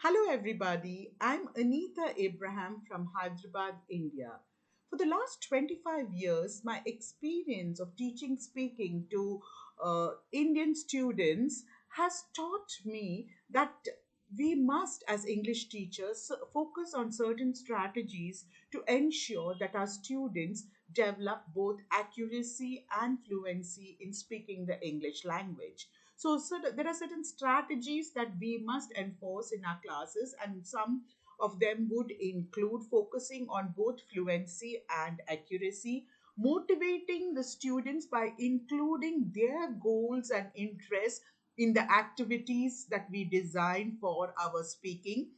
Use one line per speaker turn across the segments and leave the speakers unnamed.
Hello, everybody. I'm Anita Abraham from Hyderabad, India. For the last 25 years, my experience of teaching speaking to Indian students has taught me that we must, as English teachers, focus on certain strategies to ensure that our students develop both accuracy and fluency in speaking the English language. So there are certain strategies that we must enforce in our classes, and some of them would include focusing on both fluency and accuracy, motivating the students by including their goals and interests in the activities that we design for our speaking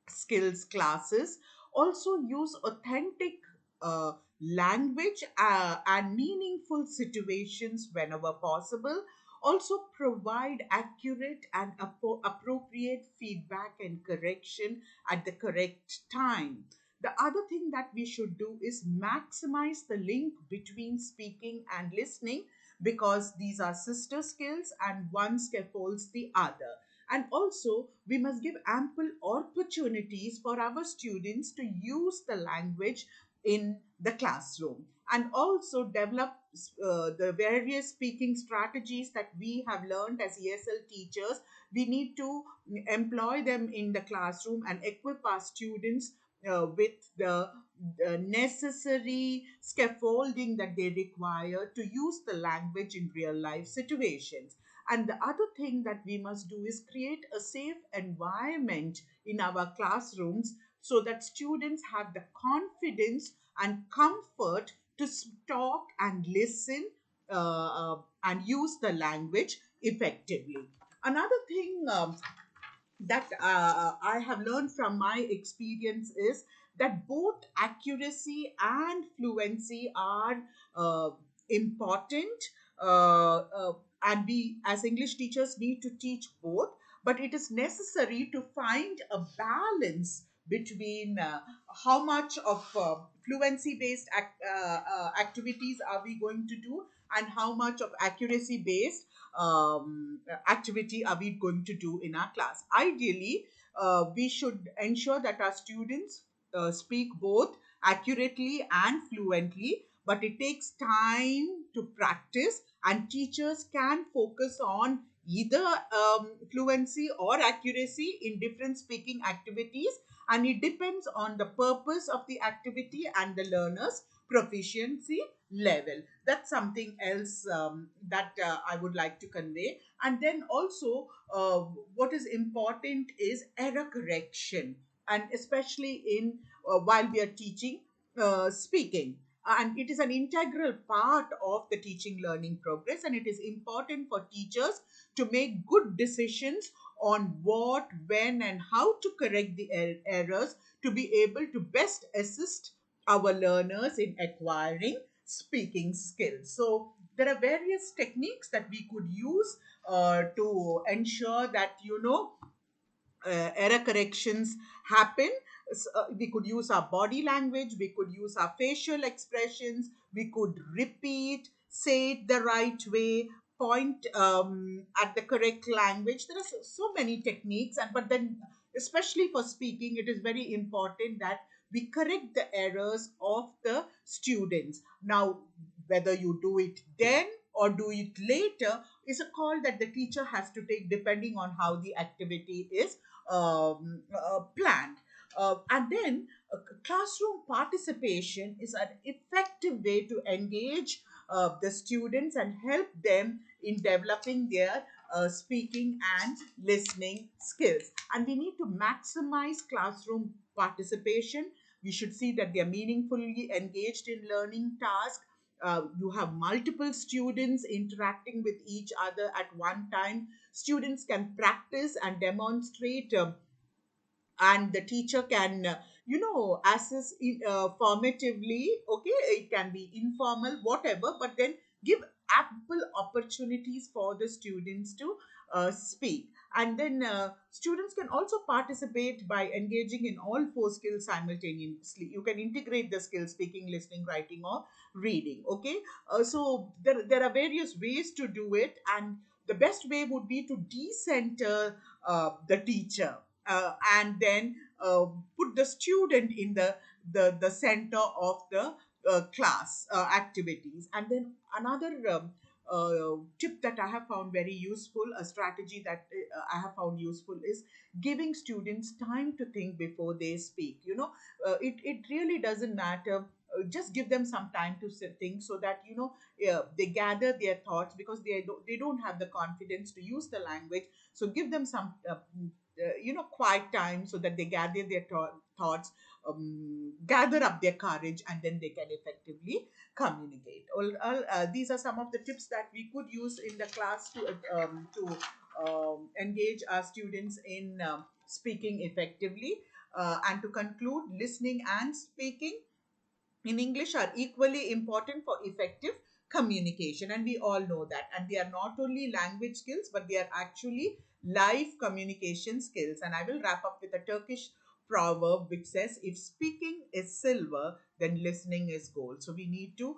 skills classes. Also use authentic uh, language and meaningful situations whenever possible. Also provide accurate and appropriate feedback and correction at the correct time. The other thing that we should do is maximize the link between speaking and listening, because these are sister skills and one scaffolds the other. And also, we must give ample opportunities for our students to use the language in the classroom, and also develop the various speaking strategies that we have learned as ESL teachers. We need to employ them in the classroom and equip our students with the necessary scaffolding that they require to use the language in real life situations. And the other thing that we must do is create a safe environment in our classrooms so that students have the confidence and comfort to talk and listen and use the language effectively. Another thing that I have learned from my experience is that both accuracy and fluency are uh, important, and we, as English teachers, need to teach both. But it is necessary to find a balance between how much of fluency based activities are we going to do, and how much of accuracy based activity are we going to do in our class. Ideally, we should ensure that our students speak both accurately and fluently, but it takes time to practice, and teachers can focus on either fluency or accuracy in different speaking activities, and it depends on the purpose of the activity and the learner's proficiency level. That's something else that I would like to convey. And then also, what is important is error correction, and especially in while we are teaching speaking. And it is an integral part of the teaching learning progress, and it is important for teachers to make good decisions on what, when, and how to correct the errors to be able to best assist our learners in acquiring speaking skills. So there are various techniques that we could use to ensure that error corrections happen. We could use our body language, we could use our facial expressions, we could repeat, say it the right way, point at the correct language. There are so many techniques, and but then especially for speaking, it is very important that we correct the errors of the students. Now, whether you do it then or do it later is a call that the teacher has to take depending on how the activity is planned. And then classroom participation is an effective way to engage the students and help them in developing their speaking and listening skills. And we need to maximize classroom participation. We should see that they are meaningfully engaged in learning tasks. You have multiple students interacting with each other at one time. Students can practice and demonstrate, and the teacher can assess it formatively. Okay, it can be informal, whatever, but then give ample opportunities for the students to speak. And then students can also participate by engaging in all four skills simultaneously. You can integrate the skills speaking, listening, writing, or reading. Okay, so there are various ways to do it, and the best way would be to decenter the teacher. and then put the student in the center of the class activities. And then another tip that I have found very useful, a strategy that I have found useful, is giving students time to think before they speak. It really doesn't matter. Just give them some time to think, so that they gather their thoughts, because they don't have the confidence to use the language. So give them some quiet time, so that they gather their thoughts, gather up their courage, and then they can effectively communicate. These are some of the tips that we could use in the class to engage our students in speaking effectively. And to conclude, listening and speaking in English are equally important for effective communication. And we all know that. And they are not only language skills, but they are actually live communication skills. And I will wrap up with a Turkish proverb which says, if speaking is silver, then listening is gold. So we need to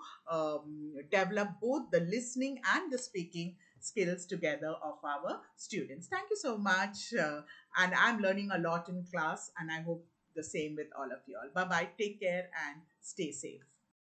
develop both the listening and the speaking skills together of our students. Thank you so much. And I'm learning a lot in class, and I hope the same with all of you all. Bye bye. Take care and stay safe.